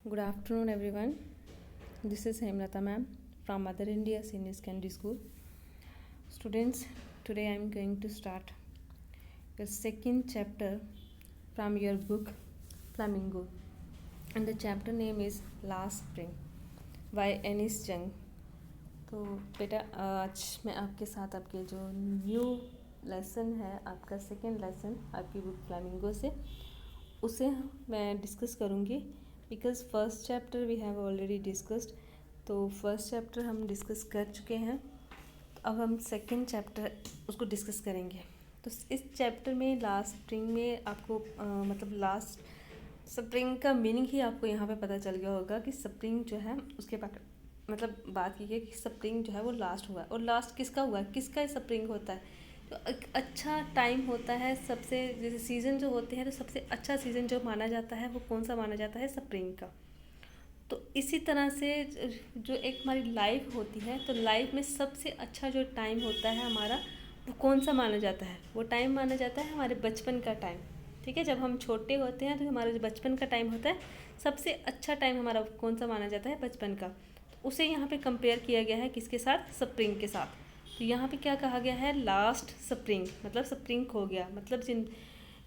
Good afternoon, everyone. This is Hemlata ma'am from Mother India Senior Secondary School. Students, today I am going to start your second chapter from your book Flamingo, and the chapter name is Last Spring by Anis Jung. तो बेटा आज मैं आपके साथ आपके जो new lesson है, आपका सेकेंड लेसन आपकी बुक फ्लैमिंगो से, उसे मैं डिस्कस करूँगी because first chapter we have already discussed. तो फर्स्ट चैप्टर हम डिस्कस कर चुके हैं, तो अब हम सेकेंड चैप्टर उसको डिस्कस करेंगे। तो इस चैप्टर में लास्ट स्प्रिंग में आपको मतलब लास्ट स्प्रिंग का मीनिंग ही आपको यहाँ पे पता चल गया होगा कि स्प्रिंग जो है उसके बाद मतलब बात की है कि स्प्रिंग जो है वो लास्ट हुआ है, और लास्ट किसका हुआ है, किसका स्प्रिंग होता है। तो एक अच्छा टाइम होता है सबसे, जैसे सीज़न जो होते हैं तो सबसे अच्छा सीज़न जो माना जाता है वो कौन सा माना जाता है, स्प्रिंग का। तो इसी तरह से जो एक हमारी लाइफ होती है, तो लाइफ में सबसे अच्छा जो टाइम होता है हमारा, वो कौन सा माना जाता है, वो टाइम माना जाता है हमारे बचपन का टाइम। ठीक है, जब हम छोटे होते हैं तो हमारा जो बचपन का टाइम होता है, सबसे अच्छा टाइम हमारा कौन सा माना जाता है, बचपन का। तो उसे यहाँ पे कंपेयर किया गया है किसके साथ, स्प्रिंग के साथ। तो यहाँ पे क्या कहा गया है, लास्ट स्प्रिंग, मतलब स्प्रिंग खो गया, मतलब जिन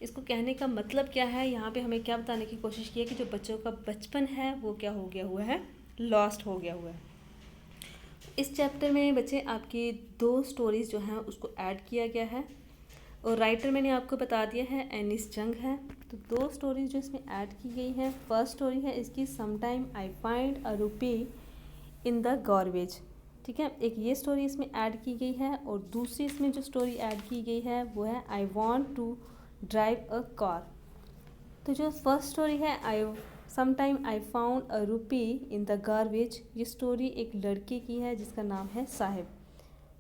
इसको कहने का मतलब क्या है, यहाँ पे हमें क्या बताने की कोशिश की है कि जो बच्चों का बचपन है वो क्या हो गया हुआ है, लॉस्ट हो गया हुआ है। इस चैप्टर में बच्चे आपकी दो स्टोरीज जो हैं उसको ऐड किया गया है, और राइटर मैंने आपको बता दिया है एनिस जंग है। तो दो स्टोरीज जो इसमें ऐड की गई हैं, फर्स्ट स्टोरी है इसकी sometime I find a rupee in the garbage. ठीक है, एक ये स्टोरी इसमें ऐड की गई है, और दूसरी इसमें जो स्टोरी ऐड की गई है वो है I want to drive a car. तो जो फर्स्ट स्टोरी है sometime I found a rupee in the garbage, ये स्टोरी एक लड़के की है जिसका नाम है साहिब।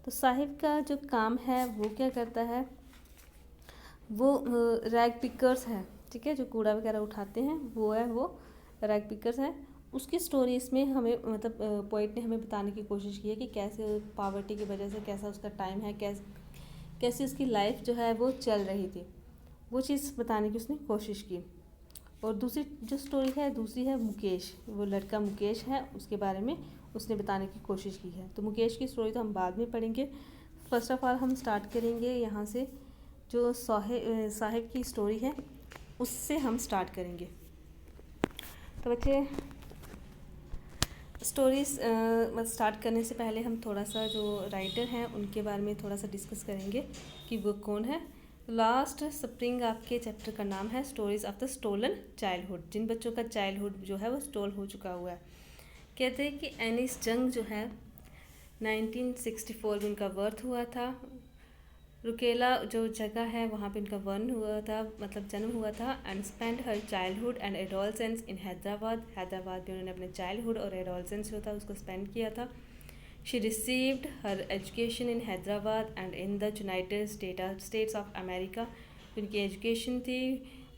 तो साहिब का जो काम है वो क्या करता है, वो रैग पिकर्स है। ठीक है, जो कूड़ा वगैरह उठाते हैं वो है, वो रैग पिकर्स है। उसकी स्टोरी इसमें हमें मतलब पोइट ने हमें बताने की कोशिश की है कि कैसे पावर्टी की वजह से कैसा उसका टाइम है, कैसे उसकी लाइफ जो है वो चल रही थी, वो चीज़ बताने की उसने कोशिश की। और दूसरी जो स्टोरी है, दूसरी है मुकेश, वो लड़का मुकेश है, उसके बारे में उसने बताने की कोशिश की है। तो मुकेश की स्टोरी तो हम बाद में पढ़ेंगे। फर्स्ट ऑफ ऑल हम स्टार्ट करेंगे यहाँ से, जो साहिब की स्टोरी है उससे हम स्टार्ट करेंगे। तो बच्चे स्टोरीज स्टार्ट करने से पहले हम थोड़ा सा जो राइटर हैं उनके बारे में थोड़ा सा डिस्कस करेंगे कि वो कौन है। लास्ट स्प्रिंग आपके चैप्टर का नाम है stories of the stolen childhood, जिन बच्चों का चाइल्डहुड जो है वो स्टोल हो चुका हुआ है। कहते हैं कि एनिस जंग जो है 1964 में उनका बर्थ हुआ था। रुकेला जो जगह है वहाँ पे इनका बर्न हुआ था, मतलब जन्म हुआ था। And spend her childhood and adolescence in Hyderabad, Hyderabad में उन्होंने अपने चाइल्डहुड और एडोलसेंस जो था उसको स्पेंड किया था। She received her education in Hyderabad and in the United states of America. उनकी एजुकेशन थी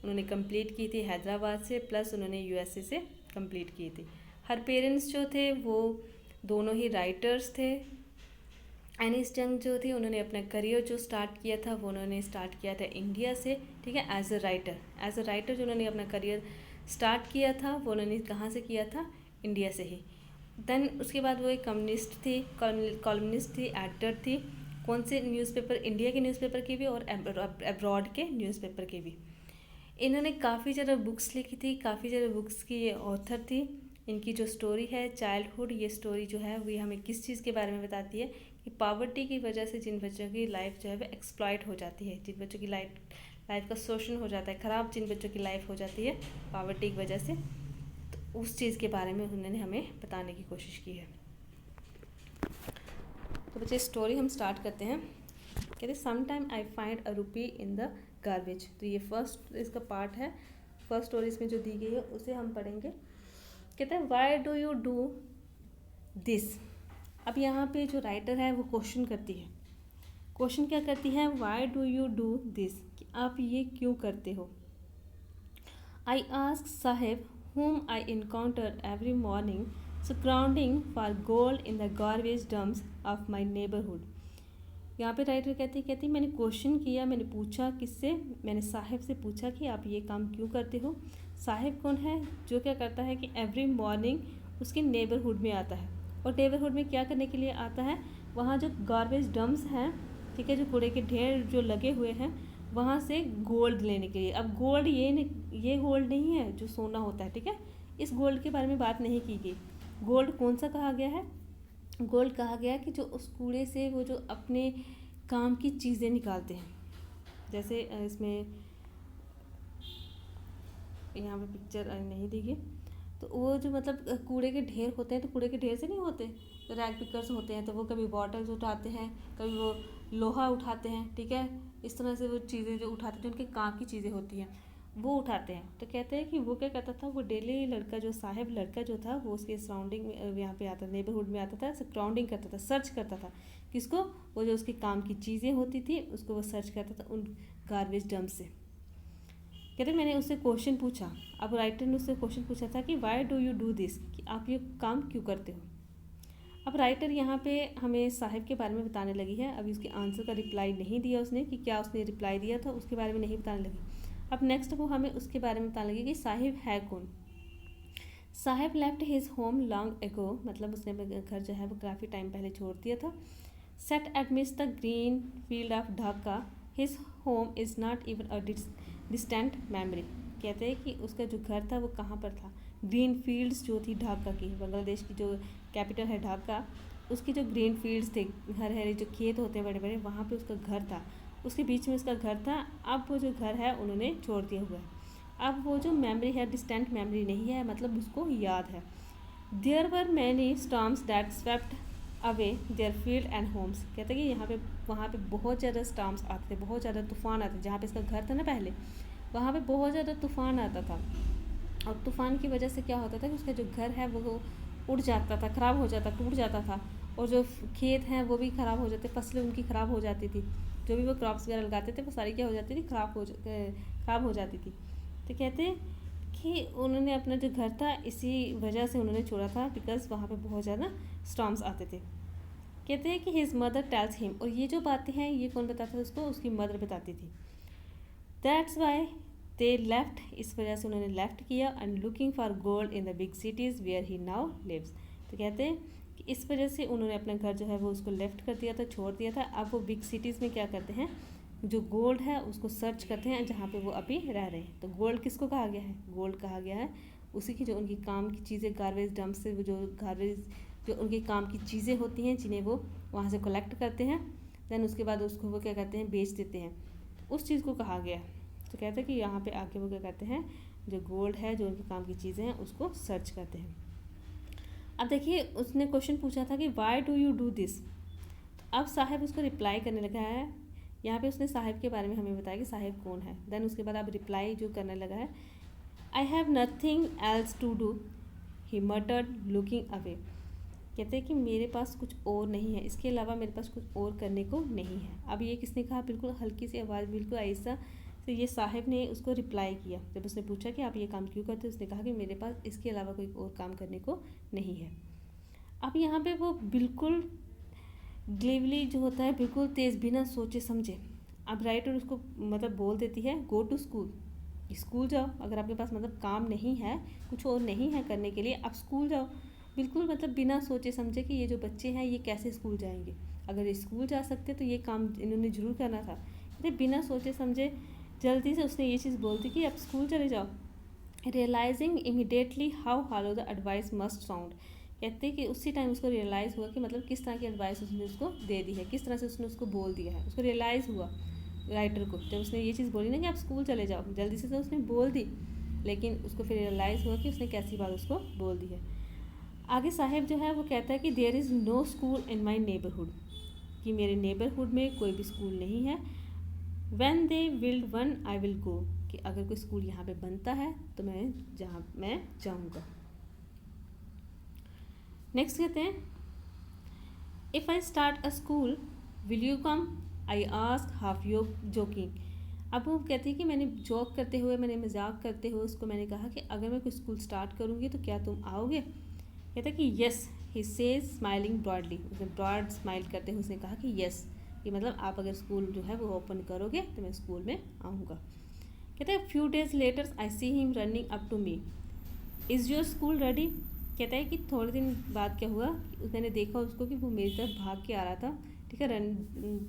उन्होंने कंप्लीट की थी हैदराबाद से, प्लस उन्होंने यूएसए से कंप्लीट की थी। हर पेरेंट्स जो थे वो दोनों ही राइटर्स थे। एनिस जंग जो थी उन्होंने अपना करियर जो स्टार्ट किया था वो उन्होंने स्टार्ट किया था इंडिया से। ठीक है, एज अ राइटर जो उन्होंने अपना करियर स्टार्ट किया था वो उन्होंने कहाँ से किया था, इंडिया से ही। देन उसके बाद वो एक कम्युनिस्ट थी, कॉलमनिस्ट थी, एडिटर थी। कौन से न्यूज़पेपर, इंडिया के न्यूज़पेपर की भी और अब्रॉड के न्यूज़पेपर की भी। इन्होंने काफ़ी ज़्यादा बुक्स लिखी थी, काफ़ी ज़्यादा बुक्स की ये ऑथर थी। इनकी जो स्टोरी है चाइल्डहुड, ये स्टोरी जो है वो हमें किस चीज़ के बारे में बताती है कि पावर्टी की वजह से जिन बच्चों की लाइफ जो है वो एक्सप्लॉइट हो जाती है, जिन बच्चों की लाइफ का शोषण हो जाता है, ख़राब जिन बच्चों की लाइफ हो जाती है पावर्टी की वजह से, तो उस चीज़ के बारे में उन्होंने हमें बताने की कोशिश की है। तो बच्चे स्टोरी हम स्टार्ट करते हैं। कहते some time I find a rupee in the garbage. तो ये फर्स्ट इसका पार्ट है, फर्स्ट स्टोरी इसमें जो दी गई है उसे हम पढ़ेंगे। कहते हैं Y do you do this. अब यहाँ पे जो राइटर है वो क्वेश्चन करती है। क्वेश्चन क्या करती है, why do you do this, कि आप ये क्यों करते हो। I ask Saheb whom I encounter every morning scrounging for gold in the garbage dumps of my neighborhood। यहाँ पे राइटर कहती मैंने क्वेश्चन किया, मैंने पूछा किससे, मैंने साहिब से पूछा कि आप ये काम क्यों करते हो। साहिब कौन है? जो क्या करता है कि एवरी मॉर्निंग उसके नेबरहुड में आता है। और नेबरहुड में क्या करने के लिए आता है? वहाँ जो गार्बेज डम्प्स हैं, ठीक है, जो कूड़े के ढेर जो लगे हुए हैं, वहाँ से गोल्ड लेने के लिए। अब गोल्ड ये गोल्ड नहीं है जो सोना होता है, ठीक है, इस गोल्ड के बारे में बात नहीं की गई। गोल्ड कौन सा कहा गया है? गोल्ड कहा गया है कि जो उस कूड़े से वो जो अपने काम की चीज़ें निकालते हैं। जैसे इसमें यहाँ पे पिक्चर नहीं दी गई, तो वो जो मतलब कूड़े के ढेर होते हैं, तो कूड़े के ढेर से नहीं होते, तो रैग पिकर्स होते हैं, तो वो कभी बॉटल्स उठाते हैं, कभी वो लोहा उठाते हैं, ठीक है, इस तरह से वो चीज़ें जो उठाते हैं, जो उनके काम की चीज़ें होती हैं, वो उठाते हैं। तो कहते हैं कि वो क्या करता था, वो डेली लड़का जो साहिब लड़का जो था, वो उसके सराउंडिंग में यहाँ पे आता, नेबरहुड में आता था, सराउंडिंग करता था, सर्च करता था किसको? वो जो उसके काम की चीज़ें होती थी उसको वो सर्च करता था उन गार्बेज डंप से। कहते मैंने उससे क्वेश्चन पूछा, अब राइटर ने उससे क्वेश्चन पूछा था कि Y do you do this, कि आप ये काम क्यों करते हो। अब राइटर यहाँ पे हमें साहिब के बारे में बताने लगी है। अभी उसके आंसर का रिप्लाई नहीं दिया उसने, कि क्या उसने रिप्लाई दिया था उसके बारे में नहीं बताने लगी। अब नेक्स्ट वो हमें उसके बारे में बताने लगी कि साहिब है कौन। Sahib left his home long ago, मतलब उसने अपना घर जो है वो काफ़ी टाइम पहले छोड़ दिया था। Set admits the green field of Dhaka, his home is not even a distant memory. कहते हैं कि उसका जो घर था वो कहाँ पर था? ग्रीन फील्ड्स जो थी ढाका की, बांग्लादेश की जो कैपिटल है ढाका, उसकी जो ग्रीन फील्ड्स थे, हरे हरे जो खेत होते हैं बड़े बड़े, वहाँ पे उसका घर था, उसके बीच में उसका घर था। अब वो जो घर है उन्होंने छोड़ दिया हुआ है। अब वो जो मेमोरी है डिस्टेंट मेमोरी नहीं है, मतलब उसको याद है। There were many storms that swept away their fields and homes. कहते हैं कि यहाँ पे वहाँ पे बहुत ज़्यादा स्टॉर्म्स आते थे, बहुत ज़्यादा तूफान आते थे। जहाँ पे इसका घर था ना पहले, वहाँ पे बहुत ज़्यादा तूफान आता था, और तूफान की वजह से क्या होता था कि उसका जो घर है वो उड़ जाता था, ख़राब हो जाता, टूट जाता था, और जो खेत हैं वो भी ख़राब हो जाते, फसलें उनकी ख़राब हो जाती थी, जो भी वो क्रॉप्स वगैरह लगाते थे वो सारी क्या हो जाती थी, ख़राब हो जाती थी। तो कहते हैं कि उन्होंने अपना जो घर था इसी वजह से उन्होंने छोड़ा था, बिकॉज वहाँ पे बहुत ज़्यादा स्टॉर्म्स आते थे। कहते हैं कि हिज मदर टेल्स हिम, और ये जो बातें हैं ये कौन बताता था उसको? उसकी मदर बताती थी। दैट्स वाई दे लेफ्ट, इस वजह से उन्होंने लेफ्ट किया, and looking for gold in the big cities where he now lives. तो कहते हैं कि इस वजह से उन्होंने अपना घर जो है वो उसको लेफ्ट कर दिया था, छोड़ दिया था। अब वो बिग सिटीज़ में क्या करते हैं, जो गोल्ड है उसको सर्च करते हैं जहाँ पे वो अभी रह रहे हैं। तो गोल्ड किसको कहा गया है? गोल्ड कहा गया है उसी की जो उनकी काम की चीज़ें, गार्बेज डंप से वो जो गार्बेज जो उनके काम की चीज़ें होती हैं जिन्हें वो वहाँ से कलेक्ट करते हैं, देन उसके बाद उसको वो क्या करते हैं, बेच देते हैं, उस चीज़ को कहा गया। तो कहते हैं कि यहाँ पे आके वो क्या करते हैं, जो गोल्ड है, जो उनके काम की चीज़ें हैं, उसको सर्च करते हैं। अब देखिए उसने क्वेश्चन पूछा था कि Y do you do this. अब साहिब उसको रिप्लाई करने लगा है। यहाँ पे उसने साहिब के बारे में हमें बताया कि साहिब कौन है। देन उसके बाद अब रिप्लाई जो करने लगा है, I have nothing else to do, he muttered looking away. कहते हैं कि मेरे पास कुछ और नहीं है, इसके अलावा मेरे पास कुछ और करने को नहीं है। अब ये किसने कहा? बिल्कुल हल्की सी आवाज़, बिल्कुल ऐसा तो ये साहिब ने उसको रिप्लाई किया। जब उसने पूछा कि आप ये काम क्यों करते हो, उसने कहा कि मेरे पास इसके अलावा कोई और काम करने को नहीं है। अब यहाँ पे वो बिल्कुल डिलीवरी जो होता है बिल्कुल तेज़, बिना सोचे समझे। अब राइटर उसको मतलब बोल देती है गो टू स्कूल, स्कूल जाओ। अगर आपके पास मतलब काम नहीं है, कुछ और नहीं है करने के लिए, आप स्कूल जाओ। बिल्कुल मतलब बिना सोचे समझे कि ये जो बच्चे हैं ये कैसे स्कूल जाएंगे, अगर ये स्कूल जा सकते तो ये काम इन्होंने ज़रूर करना था। तो बिना सोचे समझे जल्दी से उसने ये चीज़ बोल दी कि आप स्कूल चले जाओ। Realising immediately how hollow the advice must sound. कहते हैं कि उसी टाइम उसको रियलाइज़ हुआ कि मतलब किस तरह की एडवाइस उसने उसको दे दी है, किस तरह से उसने उसको बोल दिया है। उसको रियलाइज़ हुआ राइटर को, जब उसने ये चीज़ बोली ना कि आप स्कूल चले जाओ, जल्दी से तो उसने बोल दी, लेकिन उसको फिर रियलाइज़ हुआ कि उसने कैसी बात उसको बोल दी है। आगे साहिब जो है वो कहता है कि there is no school in my neighbourhood, कि मेरे नेबरहुड में कोई भी स्कूल नहीं है। When they build one I will go, कि अगर कोई स्कूल यहाँ पे बनता है तो मैं जाऊँगा। नेक्स्ट कहते हैं if I start a school will you come, I ask half you joking. अब वो कहती है कि मैंने जोक करते हुए, मैंने मजाक करते हुए उसको मैंने कहा कि अगर मैं कोई स्कूल स्टार्ट करूँगी तो क्या तुम आओगे। कहता है कि yes, he says smiling broadly. उसने ब्रॉड स्माइल करते हुए उसने कहा कि यस, कि मतलब आप अगर स्कूल जो है वो ओपन करोगे तो मैं स्कूल में आऊँगा। कहते हैं few days later I see him running up to me, is your school ready. कहता है कि थोड़े दिन बाद क्या हुआ, मैंने देखा उसको कि वो मेरी तरफ भाग के आ रहा था, ठीक है, रन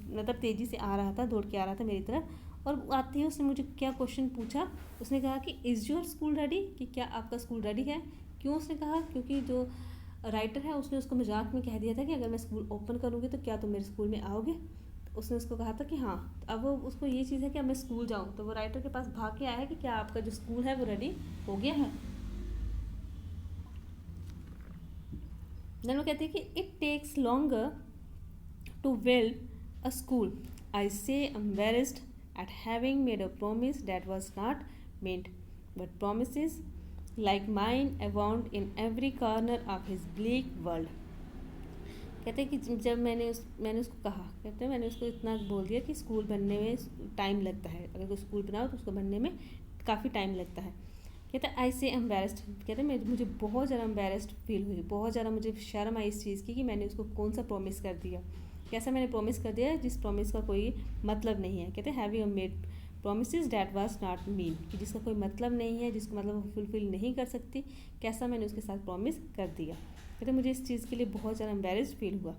मतलब तेज़ी से आ रहा था, दौड़ के आ रहा था मेरी तरफ। और आते ही उसने मुझे क्या क्वेश्चन पूछा, उसने कहा कि इज़ योर स्कूल रेडी, कि क्या आपका स्कूल रेडी है। क्यों उसने कहा, क्योंकि जो राइटर है उसने उसको मजाक में कह दिया था कि अगर मैं स्कूल ओपन करूँगी तो क्या तुम मेरे स्कूल में आओगे। तो उसने उसको कहा था कि हाँ। अब वो उसको ये चीज़ है कि अब मैं स्कूल जाऊँ, तो वो राइटर के पास भाग के आया है कि क्या आपका जो स्कूल है वो रेडी हो गया है। देन वो कहती है कि it takes longer to build a school, I say embarrassed at having made a promise that was not meant, but promises like mine abound in every corner of his bleak world। कहते हैं कि जब मैंने उसको कहा, कहते हैं मैंने उसको इतना बोल दिया कि स्कूल बनने में टाइम लगता है, अगर कोई स्कूल बनाओ तो उसको बनने में काफ़ी टाइम लगता है। कहते हैं आई से एम्बेरस्ड, कहते हैं मुझे बहुत ज़्यादा एम्बेरस्ड फील हुई, बहुत ज़्यादा मुझे शर्म आई इस चीज़ की कि मैंने उसको कौन सा प्रॉमिस कर दिया, कैसा मैंने प्रॉमिस कर दिया जिस प्रॉमिस का कोई मतलब नहीं है। कहते हैं have you made promise that was not mean, कि जिसका कोई मतलब नहीं है, जिसको मतलब वो फुलफिल नहीं कर सकती, कैसा मैंने उसके साथ प्रॉमिस कर दिया। कहते मुझे इस चीज़ के लिए बहुत ज़्यादा एम्बेरस्ड फील हुआ।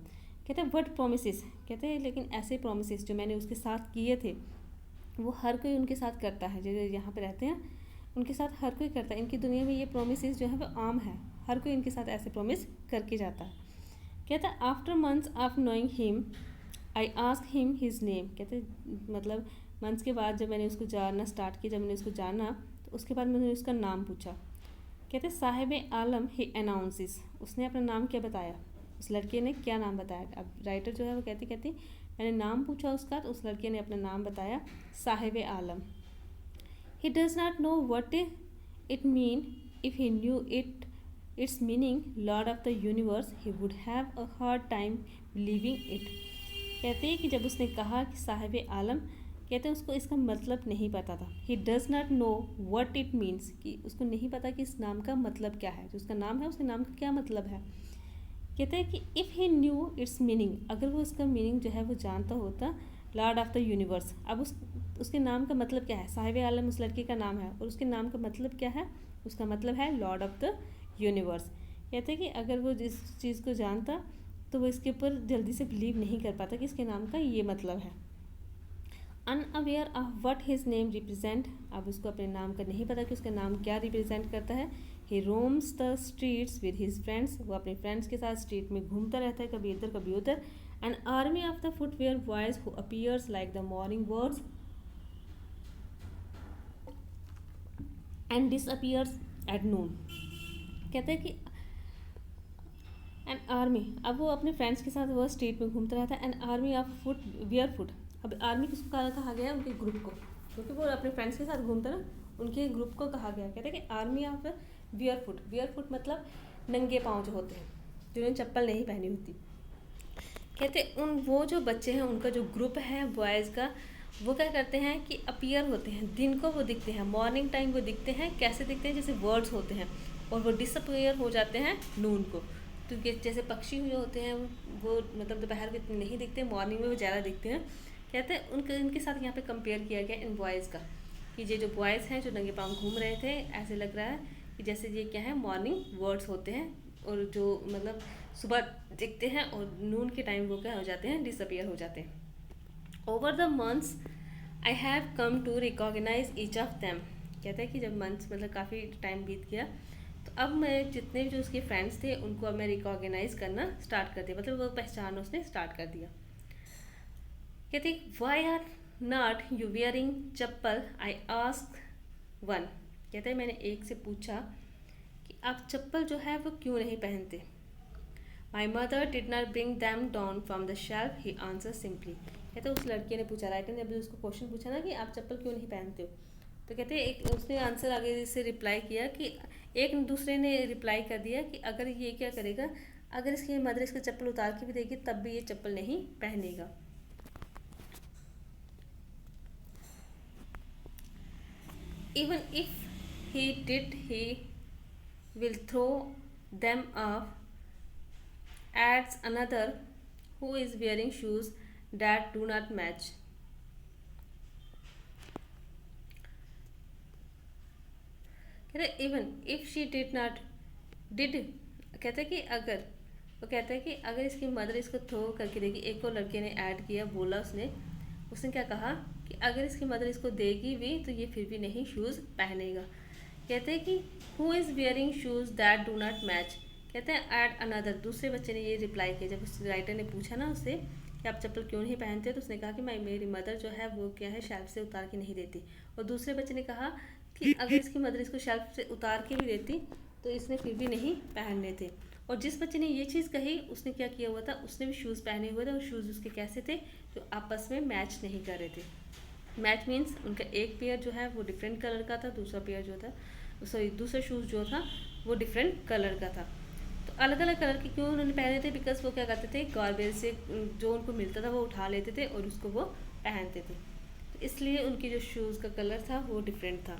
कहते हैं वट प्रोमिस, कहते हैं लेकिन ऐसे प्रोमिस जो मैंने उसके साथ किए थे वो हर कोई उनके साथ करता है, जो यहाँ पे रहते हैं उनके साथ हर कोई करता है। इनकी दुनिया में ये प्रोमिस जो है वो आम है, हर कोई इनके साथ ऐसे प्रोमिस करके जाता है। कहता है after months of knowing him I ask him his name. कहते मतलब मंथ्स के बाद जब मैंने उसको जानना स्टार्ट किया, जब मैंने उसको जाना तो उसके बाद मैंने उसका नाम पूछा। कहते साहिब आलम ही अनाउंसिस, उसने अपना नाम क्या बताया, उस लड़के ने क्या नाम बताया। अब राइटर जो है वो कहती मैंने नाम पूछा उसका, तो उस लड़के ने अपना नाम बताया Sahib Alam. He does not know what it mean, if he knew its meaning lord of the universe he would have a hard time believing it. कहते हैं कि जब उसने कहा कि साहिब आलम, कहते हैं उसको इसका मतलब नहीं पता था। ही does not know what it means, कि उसको नहीं पता कि इस नाम का मतलब क्या है, जो उसका नाम है उसके नाम का क्या मतलब है। कहते हैं कि if he knew its meaning, अगर वो उसका मीनिंग जो है वो जानता होता, लॉर्ड ऑफ द यूनिवर्स। अब उसके नाम का मतलब क्या है, साहिब आलम उस लड़के का नाम है और उसके नाम का मतलब क्या है, उसका मतलब है लॉर्ड ऑफ द यूनिवर्स। कहते हैं कि अगर वो जिस चीज़ को जानता तो वो इसके ऊपर जल्दी से बिलीव नहीं कर पाता कि इसके नाम का ये मतलब है। Unaware of what his name represent, अब उसको अपने नाम का नहीं पता कि उसका नाम क्या रिप्रेजेंट करता है। He roams the streets with his friends, वो अपने फ्रेंड्स के साथ स्ट्रीट में घूमता रहता है, कभी इधर कभी उधर। An army of the footwear boys who appears like the morning birds and disappears at noon. कहते हैं कि एन आर्मी, अब वो अपने फ्रेंड्स के साथ वो स्ट्रीट में घूमता रहता है। An army of foot wear foot, अब आर्मी किसको कहा गया, उनके ग्रुप को, क्योंकि वो अपने फ्रेंड्स के साथ घूमता ना, उनके ग्रुप को कहा गया। कहते हैं कि आर्मी ऑफ वियर फुट मतलब नंगे पाँव जो होते हैं, जिन्होंने चप्पल नहीं पहनी होती। कहते उन वो जो बच्चे हैं उनका जो ग्रुप है बॉयज़ का, वो क्या करते हैं कि अपीयर होते हैं, दिन को वो दिखते हैं, मॉर्निंग टाइम वो दिखते हैं, कैसे दिखते हैं जैसे वर्ड्स होते हैं, और वो डिसअपियर हो जाते हैं नून को। क्योंकि जैसे पक्षी जो होते हैं वो मतलब दोपहर को इतने नहीं दिखते, मॉर्निंग में वो ज़्यादा दिखते हैं। कहते हैं इनके साथ यहाँ पे कंपेयर किया गया इन बॉयज़ का, कि ये जो बॉयज़ हैं जो नंगे पाँव घूम रहे थे, ऐसे लग रहा है कि जैसे ये क्या है, मॉर्निंग वर्ड्स होते हैं, और जो मतलब सुबह दिखते हैं और नून के टाइम वो क्या हो जाते हैं, डिसअपियर हो जाते हैं। Over the months I have come to recognise each of them. कहते हैं कि जब मंथ्स मतलब काफ़ी टाइम बीत गया, तो अब मैं जितने जो उसके फ्रेंड्स थे उनको अब मैं रिकॉग्नाइज करना स्टार्ट कर दिया, मतलब वो पहचान उसने स्टार्ट कर दिया। कहते why are not you wearing chappal, I ask one. कहते हैं मैंने एक से पूछा कि आप चप्पल जो है वो क्यों नहीं पहनते। My mother did not bring them down from the shelf, he answer simply. कहते उस लड़के ने पूछा, राइटर ने अभी उसको क्वेश्चन पूछा ना कि आप चप्पल क्यों नहीं पहनते हो, तो कहते एक उसने आंसर आगे से रिप्लाई किया कि एक दूसरे ने रिप्लाई कर दिया कि अगर ये क्या करेगा, अगर इसकी मदर इसका चप्पल उतार के भी देगी तब भी ये चप्पल नहीं पहनेगा। Even if he did he will throw them off, adds another who is wearing shoes that do not match। कहते even if she did not did, कहते हैं कि अगर, वो कहता है कि अगर इसकी मदर इसको थ्रो करके देगी, एक और लड़के ने ऐड किया, बोला उसने उसने क्या कहा कि अगर इसकी मदर इसको देगी भी तो ये फिर भी नहीं शूज़ पहनेगा। कहते हैं कि who is wearing shoes that do not match, कहते हैं एट अनदर, दूसरे बच्चे ने ये रिप्लाई किया जब उस राइटर ने पूछा ना उससे कि आप चप्पल क्यों नहीं पहनते, तो उसने कहा कि मेरी मदर जो है वो क्या है शेल्फ से उतार के नहीं देती। और दूसरे बच्चे ने कहा कि अगर इसकी मदर इसको शेल्फ से उतार के भी देती तो इसने फिर भी नहीं पहनने थे। और जिस बच्चे ने ये चीज़ कही उसने क्या किया हुआ था, उसने भी शूज़ पहने हुए थे और शूज़ उसके कैसे थे, जो आपस में मैच नहीं कर रहे थे। मैच मीन्स उनका एक पेयर जो है वो डिफरेंट कलर का था, दूसरा पेयर जो था दूसरा शूज़ जो था वो डिफरेंट कलर का था। तो अलग अलग कलर के क्यों उन्होंने पहने थे, बिकॉज वो क्या करते थे, गार्बेज से जो उनको मिलता था वो उठा लेते थे और उसको वो पहनते थे, तो इसलिए उनकी जो शूज़ का कलर था वो डिफरेंट था।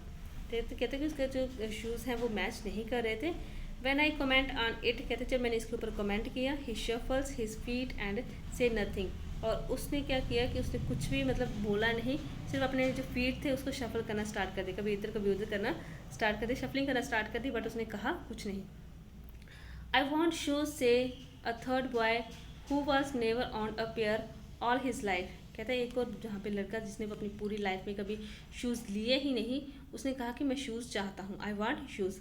तो कहते कि उसके जो शूज़ हैं वो मैच नहीं कर रहे थे। When I comment on it, कहते जब मैंने इसके ऊपर कमेंट किया, ही शफल्स हिज फीट एंड से नथिंग, और उसने क्या किया कि उसने कुछ भी मतलब बोला नहीं, सिर्फ अपने जो फीट थे उसको शफल करना स्टार्ट कर दिया, कभी इधर कभी उधर करना स्टार्ट कर दी, शफलिंग करना स्टार्ट कर दी, बट उसने कहा कुछ नहीं। आई वॉन्ट शूज से a third boy who was never on a pair all his life, कहता है एक और जहाँ पे लड़का जिसने अपनी पूरी लाइफ में कभी शूज़ लिए ही नहीं, उसने कहा कि मैं शूज़ चाहता हूँ, आई वॉन्ट शूज़।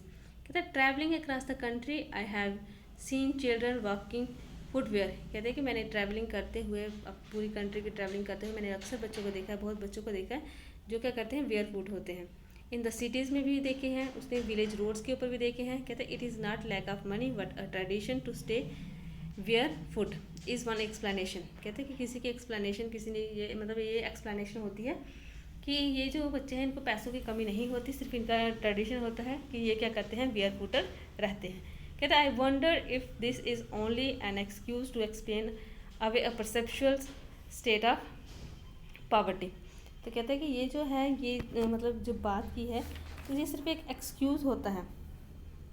कहता है travelling across the country I have seen children walking footwear, कहते हैं कि मैंने ट्रैवलिंग करते हुए, अब पूरी कंट्री की ट्रैवलिंग करते हुए मैंने अक्सर बच्चों को देखा है, बहुत बच्चों को देखा है जो क्या करते हैं, वेयर फूट होते हैं। इन द सिटीज़ में भी देखे हैं उसने, विलेज रोड्स के ऊपर भी देखे हैं। कहते हैं it is not lack of money but a tradition to stay barefoot is one explanation, कहते हैं कि किसी की एक्सप्लेनेशन, किसी ने ये मतलब ये एक्सप्लेनेशन होती है कि ये जो बच्चे हैं इनको पैसों की कमी नहीं होती, सिर्फ इनका ट्रेडिशन होता है कि ये क्या करते हैं, वेयर फुटर रहते हैं। कहते हैं I wonder if this is only an excuse to explain away a perceptual state of poverty, तो कहते हैं कि ये जो है ये मतलब जो बात की है तो ये सिर्फ एक एक्सक्यूज़ होता है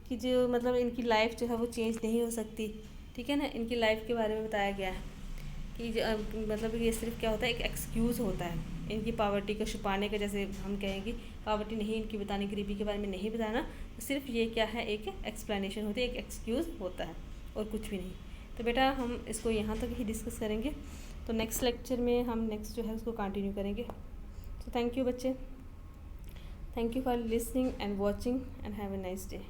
कि जो मतलब इनकी लाइफ जो है वो चेंज नहीं हो सकती, ठीक है ना, इनकी लाइफ के बारे में बताया गया है कि मतलब ये सिर्फ क्या होता है, एक एक्सक्यूज़ होता है इनकी पॉवर्टी को छुपाने का, जैसे हम कहेंगे पॉवर्टी नहीं इनकी बताने, गरीबी के बारे में नहीं बताना, तो सिर्फ ये क्या है, एक एक्सप्लेनेशन होती है, एक एक्सक्यूज़ होता है और कुछ भी नहीं। तो बेटा हम इसको यहाँ तक ही डिस्कस करेंगे, तो नेक्स्ट लेक्चर में हम नेक्स्ट जो है उसको कंटिन्यू करेंगे। So thank you बच्चे, thank you for listening and watching and have a nice day.